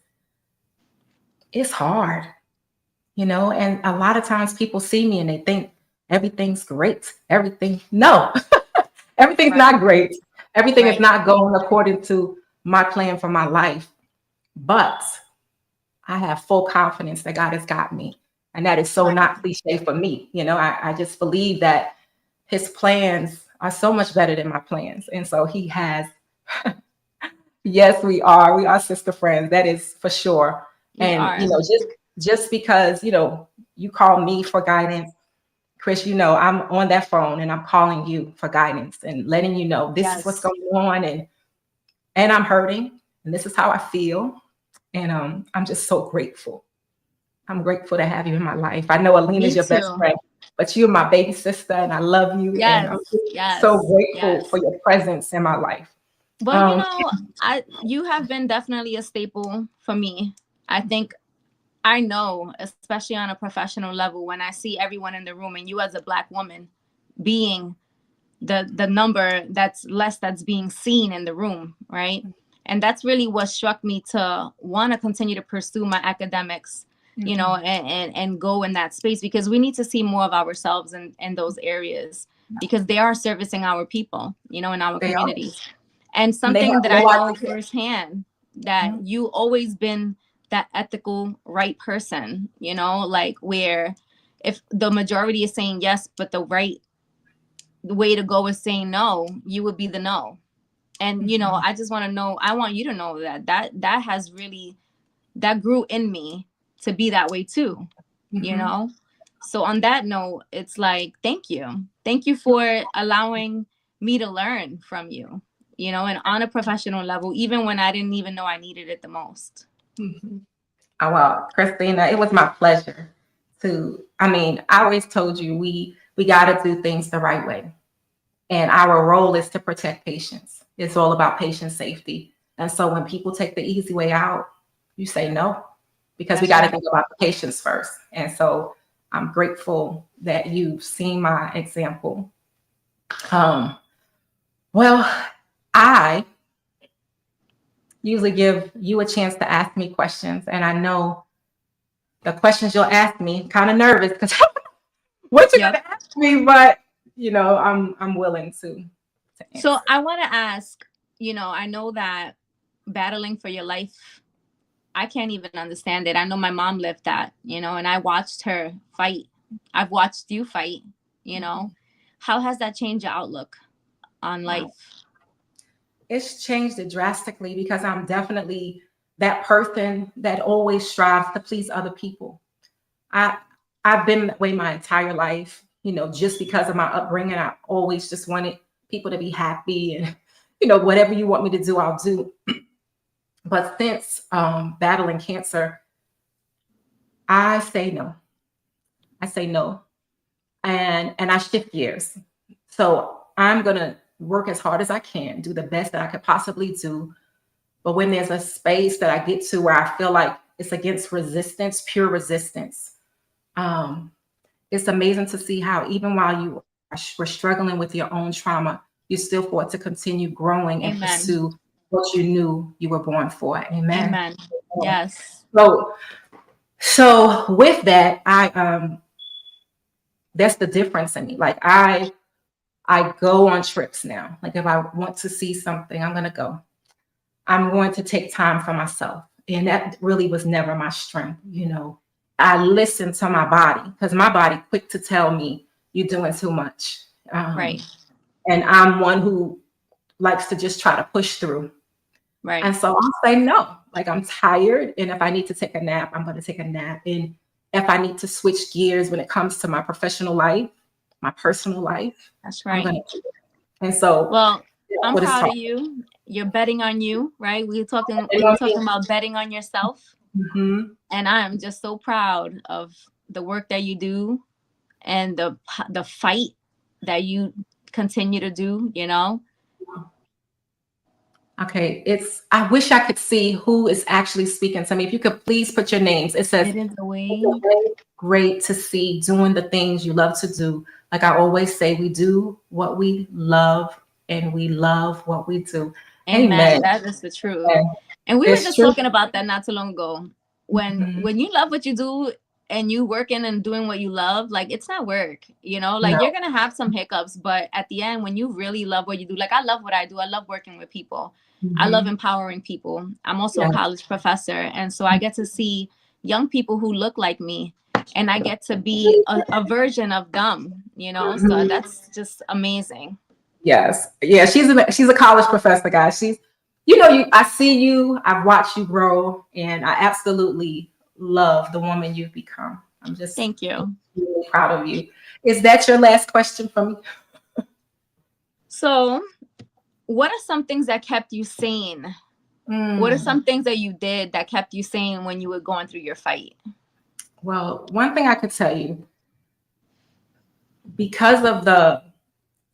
it's hard, you know, and a lot of times people see me and they think everything's great. No, everything's not great. Everything is not going according to my plan for my life, but I have full confidence that God has got me. And that is so not cliche for me. You know, I just believe that his plans are so much better than my plans. And so he has, yes, we are sister friends. That is for sure. And, you know, just because, you know, you call me for guidance, Chris, you know, I'm on that phone and I'm calling you for guidance and letting you know this is what's going on. And I'm hurting and this is how I feel. And I'm just so grateful. I'm grateful to have you in my life. I know Alina's your best friend, but you're my baby sister and I love you. Yes, and I'm so grateful for your presence in my life. But you know, you have been definitely a staple for me. I think I know, especially on a professional level, when I see everyone in the room and you as a Black woman being the number that's being seen in the room, right? And that's really what struck me to want to continue to pursue my academics, you know, and go in that space, because we need to see more of ourselves in those areas, because they are servicing our people, you know, in our communities. And something that I know firsthand, that you always been that ethical, right person, you know, like where if the majority is saying yes, but the way to go is saying no, you would be the no. And, you know, I just want to know, I want you to know that has really, that grew in me to be that way too, you know? So on that note, it's like, thank you for allowing me to learn from you, and on a professional level, even when I didn't even know I needed it the most. Mhm. Oh, well, Christina, it was my pleasure I always told you we got to do things the right way. And our role is to protect patients. It's all about patient safety. And so when people take the easy way out, you say no, because we got to think about the patients first. And so I'm grateful that you've seen my example. Well, I usually give you a chance to ask me questions. And I know the questions you'll ask me, kind of nervous because what you're gonna ask me, but I'm willing to answer. So I want to ask, I know that battling for your life, I can't even understand it. I know my mom lived that, and I watched her fight. I've watched you fight, How has that changed your outlook on life? It's changed it drastically because I'm definitely that person that always strives to please other people. I've been that way my entire life, just because of my upbringing. I always just wanted people to be happy and, whatever you want me to do, I'll do. But since battling cancer, I say no. I say no. And I shift gears. So I'm going to work as hard as I can, do the best that I could possibly do. But when there's a space that I get to where I feel like it's against resistance, pure resistance, it's amazing to see how even while you were struggling with your own trauma, you still fought to continue growing and pursue what you knew you were born for. Amen. Amen. Yes. So with that, that's the difference in me. Like I go on trips now. Like if I want to see something, I'm going to go. I'm going to take time for myself. And that really was never my strength. I listen to my body because my body quick to tell me you're doing too much. Right. And I'm one who likes to just try to push through. Right. And so I'll say no. Like I'm tired. And if I need to take a nap, I'm going to take a nap. And if I need to switch gears when it comes to my professional life, my personal life, that's right. I'm going to do it. And so, well, I'm proud of you. You're betting on you, right? We were talking about betting on yourself. Mm-hmm. And I'm just so proud of the work that you do and the fight that you continue to do, Okay, I wish I could see who is actually speaking to me. If you could please put your names. It says, it is a way. Great to see doing the things you love to do. Like I always say, we do what we love and we love what we do. Amen. That is the truth. And we were just talking about that not too long ago. When you love what you do and you working and doing what you love, like it's not work, you're going to have some hiccups, but at the end, when you really love what you do, like I love what I do. I love working with people. I love empowering people. I'm also a college professor. And so I get to see young people who look like me and I get to be a version of them, so that's just amazing. Yes. Yeah. She's a college professor, guys. She's, I see you, I've watched you grow, and I absolutely love the woman you've become. I'm just thank you. Really proud of you. Is that your last question for me? So what are some things that kept you sane? What are some things that you did that kept you sane when you were going through your fight? Well, one thing I could tell you, because of the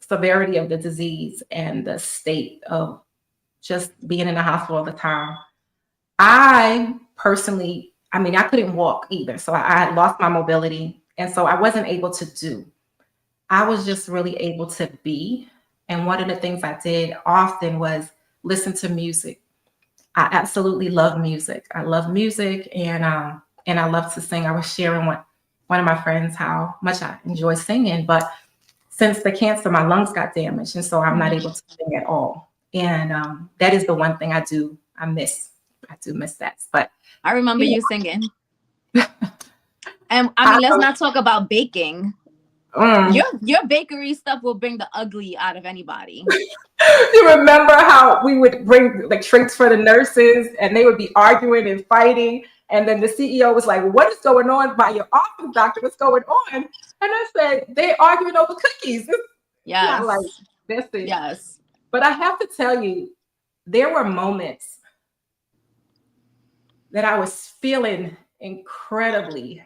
severity of the disease and the state of just being in the hospital all the time, I personally, I couldn't walk either. So I had lost my mobility. And so I wasn't able to do. I was just really able to be. And one of the things I did often was listen to music. I absolutely love music. I love music and I love to sing. I was sharing with one of my friends how much I enjoy singing, but since the cancer, my lungs got damaged. And so I'm not able to sing at all. And that is the one thing I do miss. I do miss that. But I remember you singing. And let's not talk about baking. Your bakery stuff will bring the ugly out of anybody. You remember how we would bring like treats for the nurses and they would be arguing and fighting, And then the CEO was like, what is going on by your office, doctor? What's going on? And I said, they're arguing over cookies. It's not like, that's it. Yes. But I have to tell you, there were moments that I was feeling incredibly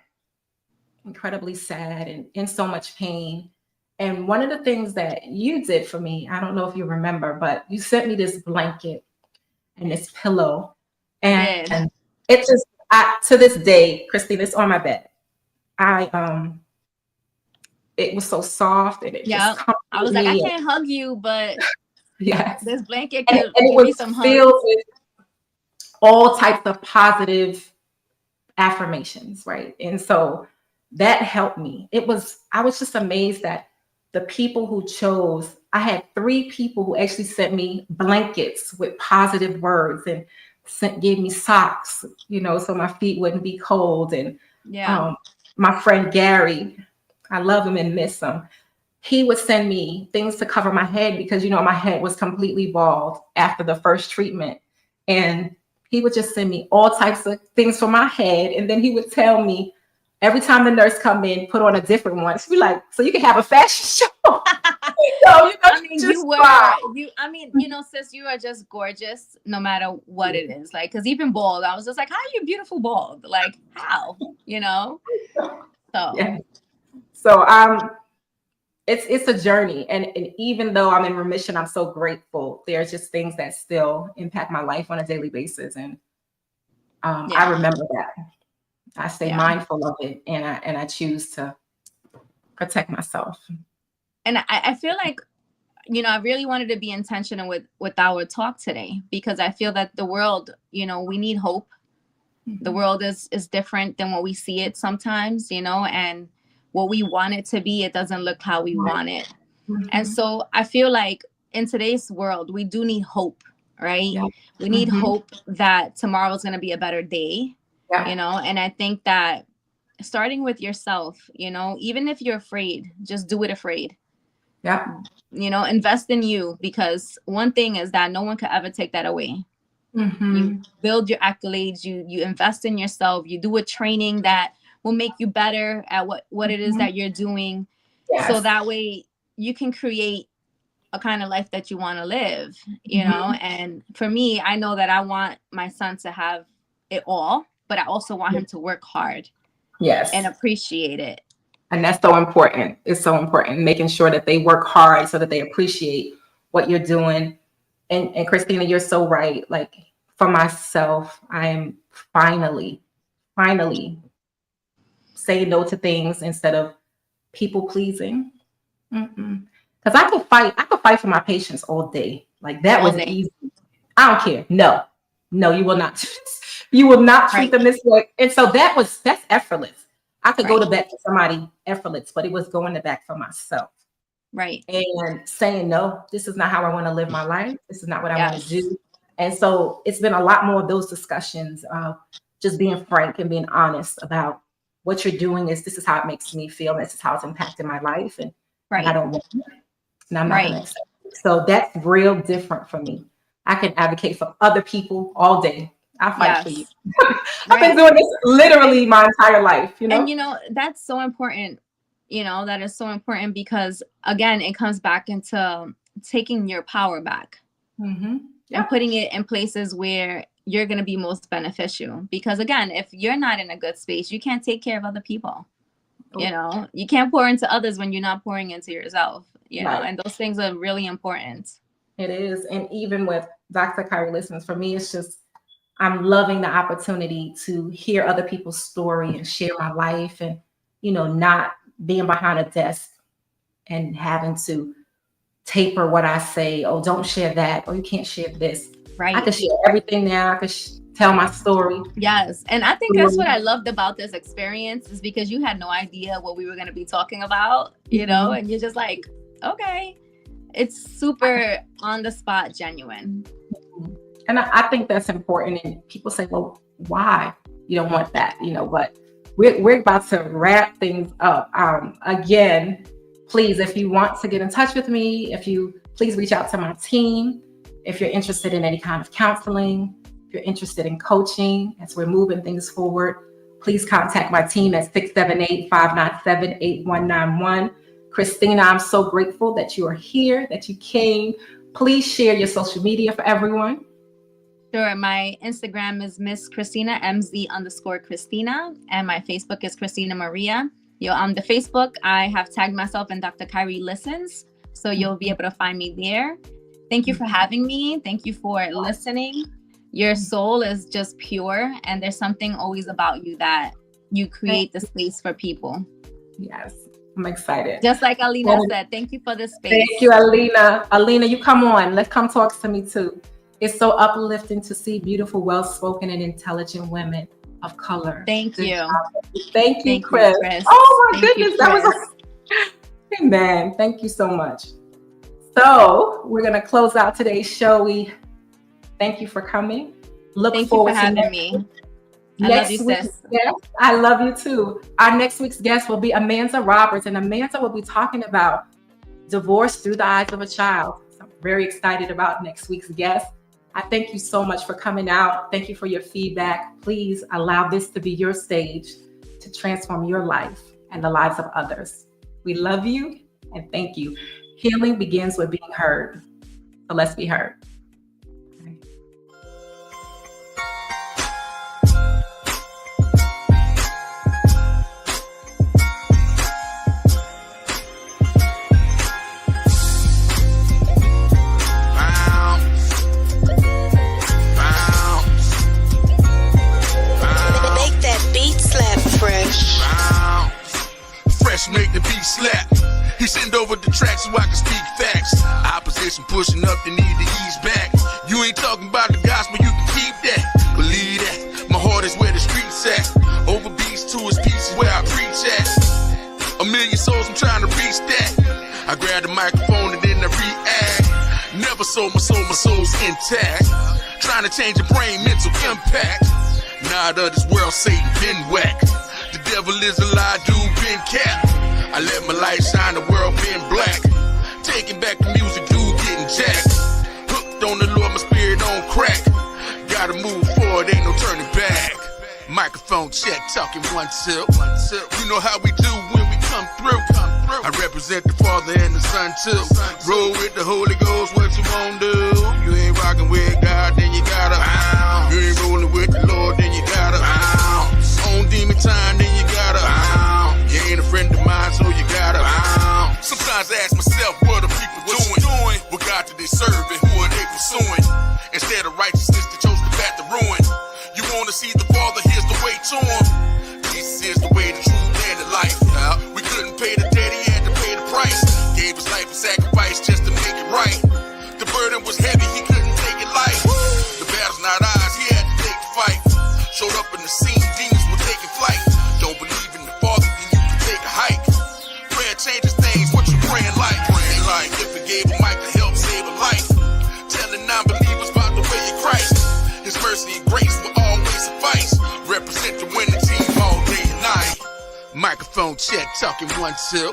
sad and in so much pain. And one of the things that you did for me, I don't know if you remember, but you sent me this blanket and this pillow. And it just, to this day, Christina, it's on my bed. It was so soft and it just I was like, I can't hug you, but this blanket and give it me was some filled hugs. with all types of positive affirmations, right? And so that helped me. I was just amazed that the people who chose, I had 3 people who actually sent me blankets with positive words and gave me socks, so my feet wouldn't be cold. And my friend Gary, I love him and miss him. He would send me things to cover my head because, my head was completely bald after the first treatment. And he would just send me all types of things for my head. And then he would tell me every time the nurse come in, put on a different one. She'd be like, so you can have a fashion show. Sis, you are just gorgeous no matter what it is. Like, because even bald, I was just like, how are you beautiful bald? Like, how? So it's a journey. And even though I'm in remission, I'm so grateful. There's just things that still impact my life on a daily basis. And I remember that. I stay mindful of it, and I choose to protect myself. And I feel like, I really wanted to be intentional with our talk today, because I feel that the world, we need hope. The world is different than what we see it sometimes, and what we want it to be, it doesn't look how we want it. And so I feel like in today's world, we do need hope, right? We need hope that tomorrow is going to be a better day. And I think that starting with yourself, even if you're afraid, just do it afraid. Invest in you, because one thing is that no one could ever take that away. You build your accolades, you invest in yourself, you do a training that will make you better at what it is that you're doing. So that way you can create a kind of life that you want to live, and for me, I know that I want my son to have it all, but I also want him to work hard and appreciate it. And that's so important. It's so important, making sure that they work hard so that they appreciate what you're doing. And Christina, you're so right. Like, for myself, I am finally saying no to things instead of people pleasing. Because I could fight for my patients all day. Like, that was easy. I don't care. No, you will not. You will not treat them this way. And so that's effortless. I could go to bat for somebody effortless, but it was going to bat for myself. Right. And saying, no, this is not how I want to live my life. This is not what I want to do. And so it's been a lot more of those discussions of just being frank and being honest about what you're doing. This is how it makes me feel. This is how it's impacting my life. And I don't want it. And I'm not going to accept it. So that's real different for me. I can advocate for other people all day. I fight for you. I've been doing this literally my entire life, And that's so important. That is so important, because again, it comes back into taking your power back and putting it in places where you're going to be most beneficial. Because again, if you're not in a good space, you can't take care of other people. You can't pour into others when you're not pouring into yourself, and those things are really important. It is. And even with Dr. Kyri Listens, for me, it's just, I'm loving the opportunity to hear other people's story and share my life, and, not being behind a desk and having to taper what I say. Oh, don't share that. Oh, you can't share this. Right. I can share everything now. I can tell my story. Yes. And I think that's what I loved about this experience, is because you had no idea what we were going to be talking about, and you're just like, okay, it's super on the spot, genuine. And I think that's important. And people say, well, why? You don't want that, but we're about to wrap things up. Again, please, if you want to get in touch with me, please reach out to my team. If you're interested in any kind of counseling, you're interested in coaching as we're moving things forward, please contact my team at 678-597-8191. Christina, I'm so grateful that you are here, that you came. Please share your social media for everyone. Sure. My Instagram is Miss Christina, MZ_Christina. And my Facebook is Christina Maria. On the Facebook, I have tagged myself in Dr. Kyri Listens. So you'll be able to find me there. Thank you for having me. Thank you for listening. Your soul is just pure. And there's something always about you that you create the space for people. Yes, I'm excited. Just like Alina said, thank you for the space. Thank you, Alina. Alina, you come on. Let's come talk to me too. It's so uplifting to see beautiful, well-spoken, and intelligent women of color. Thank you. Thank you, Chris. Oh my goodness, that was Amen. Thank you so much. So we're gonna close out today's show. We thank you for coming. Thank you for having me. I love you, sis. Guest, I love you too. Our next week's guest will be Amanda Roberts, and Amanda will be talking about divorce through the eyes of a child. So I'm very excited about next week's guest. I thank you so much for coming out. Thank you for your feedback. Please allow this to be your stage to transform your life and the lives of others. We love you and thank you. Healing begins with being heard. So let's be heard. Make the beat slap. He send over the track so I can speak facts. Opposition pushing up, they need to ease back. You ain't talking about the gospel, you can keep that. Believe that. My heart is where the streets at. Over beats to his pieces where I preach at. 1 million souls, I'm trying to reach that. I grab the microphone and then I react. Never sold my soul's intact. Trying to change your brain, mental impact. Not of this world, Satan been whacked. The devil is a lie, dude been capped. I let my light shine, the world been black. Taking back the music, dude getting jacked. Hooked on the Lord, my spirit on crack. Gotta move forward, ain't no turning back. Microphone check, talking 1 2. You know how we do when we come through. I represent the Father and the Son too. Roll with the Holy Ghost, what you won't do. You ain't rocking with God, then you gotta. You ain't rolling with the Lord, then you gotta. On demon time, then you gotta. You ain't a friend of mine, so you gotta. Sometimes I ask myself, what are people doing? What God do they serve and who are they pursuing? Instead of righteousness, they chose the path to ruin. You wanna see the Father, here's the way to him. Jesus is the way, the truth, and the life. We couldn't pay the debt, he had to pay the price. Gave his life a sacrifice just to make it right. The burden was heavy, he couldn't take it light. The battle's not ours, he had to take the fight. Showed up in the scene, demons were taking flight. Don't believe in the Father, then you can take a hike. Prayer changes things, what you praying like? Praying like if it gave a mic to help save a life. Telling non-believers about the way of Christ. His mercy and grace will always suffice. Represent the winning team all day and night. Microphone check, talking 1 2.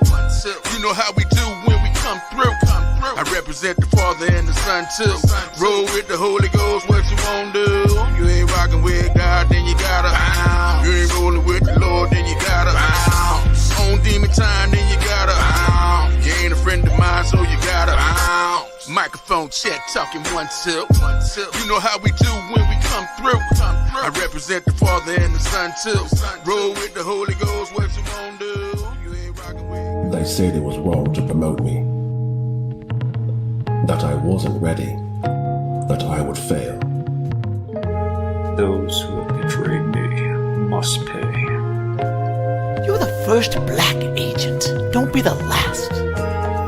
You know how we do when we come through. I represent the Father and the Son too. Roll with the Holy Ghost, what you won't do. You ain't rocking with God, then you gotta. You ain't rolling with the Lord, then you gotta. On demon time, then you gotta. You ain't a friend of mine, so you gotta. Microphone check, talking 1 2. You know how we do when we come through. I represent the Father and the Son too. Roll with the Holy Ghost, what you won't do. You ain't rocking with. They said it was wrong to promote me, that I wasn't ready, that I would fail. Those who have betrayed me must pay. You're the first black agent. Don't be the last.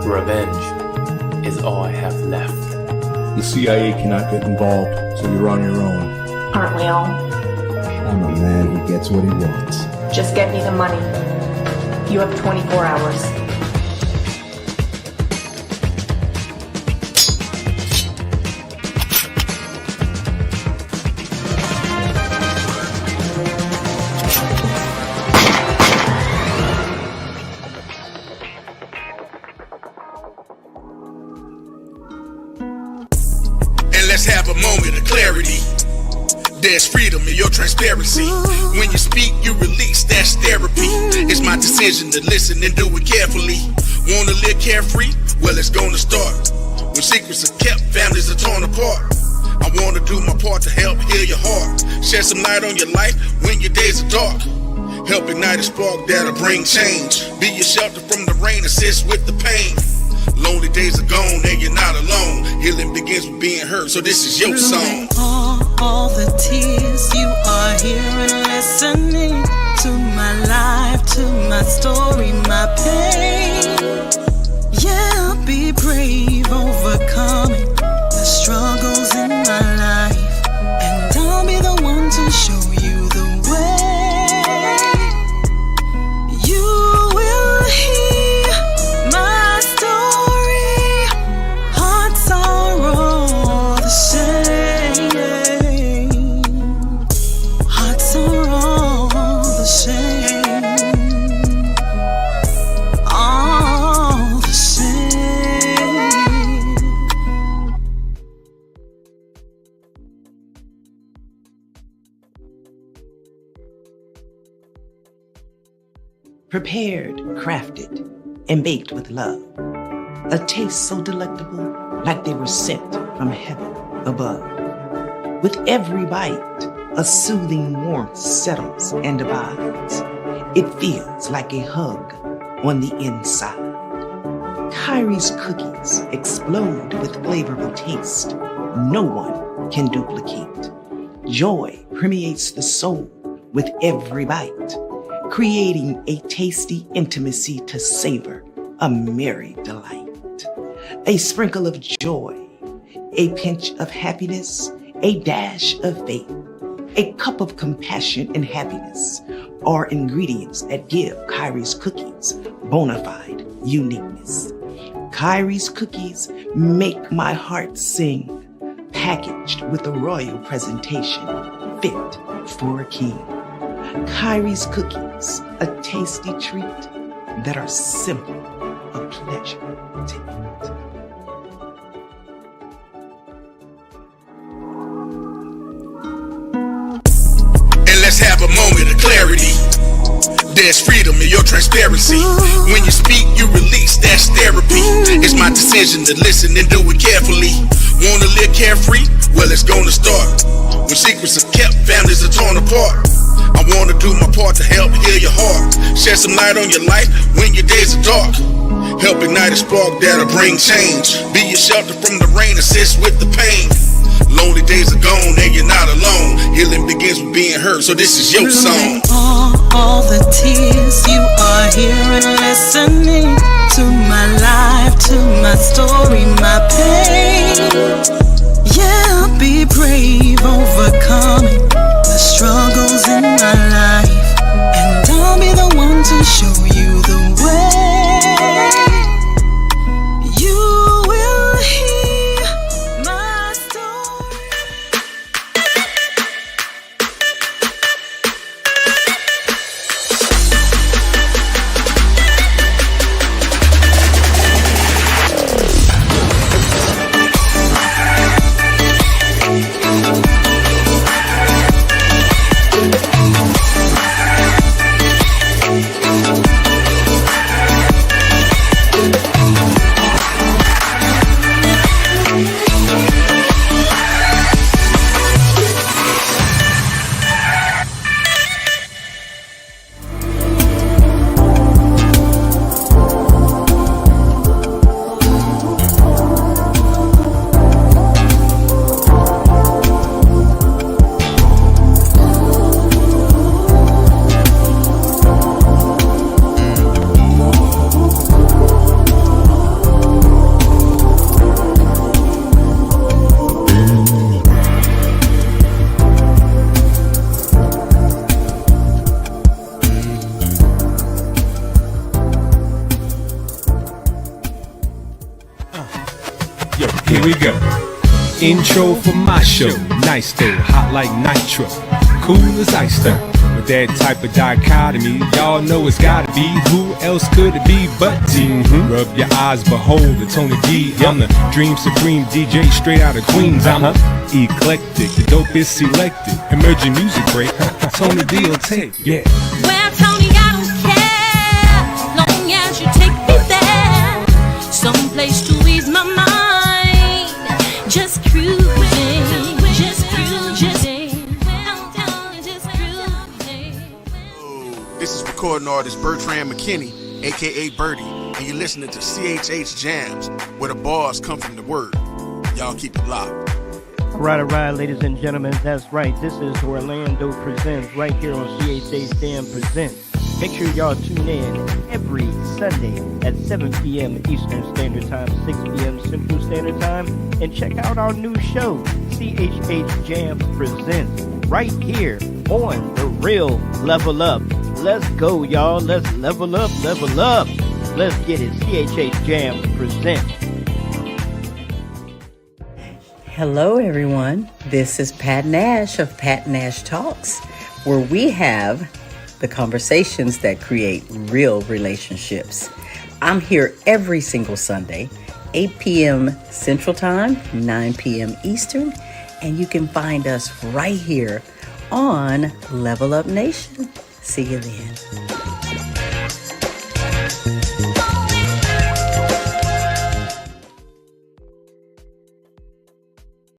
Revenge is all I have left. The CIA cannot get involved, so you're on your own. Aren't we all? I'm a man who gets what he wants. Just get me the money. You have 24 hours. Let's have a moment of clarity. There's freedom in your transparency. When you speak, you release, that's therapy. It's my decision to listen and do it carefully. Wanna live carefree? Well, it's gonna start. When secrets are kept, families are torn apart. I wanna do my part to help heal your heart. Shed some light on your life when your days are dark. Help ignite a spark that'll bring change. Be your shelter from the rain, assist with the pain. Lonely days are gone and you're not alone. Healing begins with being heard, so this is your song. All the tears, you are here and listening to my life, to my story, my pain. Yeah, be brave, overcoming the struggles in my life, and I'll be the one to show you the way. You will hear my story, heart sorrow the same, heart sorrow the same, all the same. Prepared, crafted, and baked with love. A taste so delectable, like they were sent from heaven above. With every bite, a soothing warmth settles and abides. It feels like a hug on the inside. Kyri's cookies explode with flavorful taste no one can duplicate. Joy permeates the soul with every bite, creating a tasty intimacy to savor, a merry delight. A sprinkle of joy, a pinch of happiness, a dash of faith, a cup of compassion and happiness are ingredients that give Kyri's cookies bona fide uniqueness. Kyri's cookies make my heart sing, packaged with a royal presentation fit for a king. Kyri's cookies, a tasty treat that are simple, a pleasure to eat. And let's have a moment of clarity. There's freedom in your transparency. When you speak, you release, that's therapy. It's my decision to listen and do it carefully. Wanna live carefree? Well, it's gonna start. When secrets are kept, families are torn apart. I wanna do my part to help heal your heart. Shed some light on your life when your days are dark. Help ignite a spark that'll bring change. Be your shelter from the rain, assist with the pain. Lonely days are gone and you're not alone. Healing begins with being heard, so this is your song. All the tears, you are here and listening to my life, to my story, my pain. Yeah, be brave, overcoming the struggles in my life, and I'll be the one to show you the way. You will hear my story. Here we go. Intro for my show. Nice though, hot like nitro. Cool as ice though. With that type of dichotomy, y'all know it's gotta be. Who else could it be but T? Rub your eyes, behold the Tony D. I'm the Dream Supreme DJ straight out of Queens. I'm eclectic, the dopest selected. Emerging music break, Tony D will take. Yeah. Well, Tony, I don't care, long as you take me there, someplace to ease my mind, just cruising, just cruising, just cruising. This is recording artist Bertrand McKinney, aka Birdie, and you're listening to CHH Jams, where the bars come from the word. Y'all keep it locked. All right, ladies and gentlemen, that's right. This is Orlando Presents right here on CHH Jam Presents. Make sure y'all tune in every Sunday at 7 p.m. Eastern Standard Time, 6 p.m. Central Standard Time, and check out our new show, CHH Jam Presents, right here on The Real Level Up. Let's go, y'all. Let's level up, level up. Let's get it. CHH Jam Presents. Hello, everyone. This is Pat Nash of Pat Nash Talks, where we have the conversations that create real relationships. I'm here every single Sunday, 8 p.m. Central Time, 9 p.m. Eastern, and you can find us right here on Level Up Nation. See you then.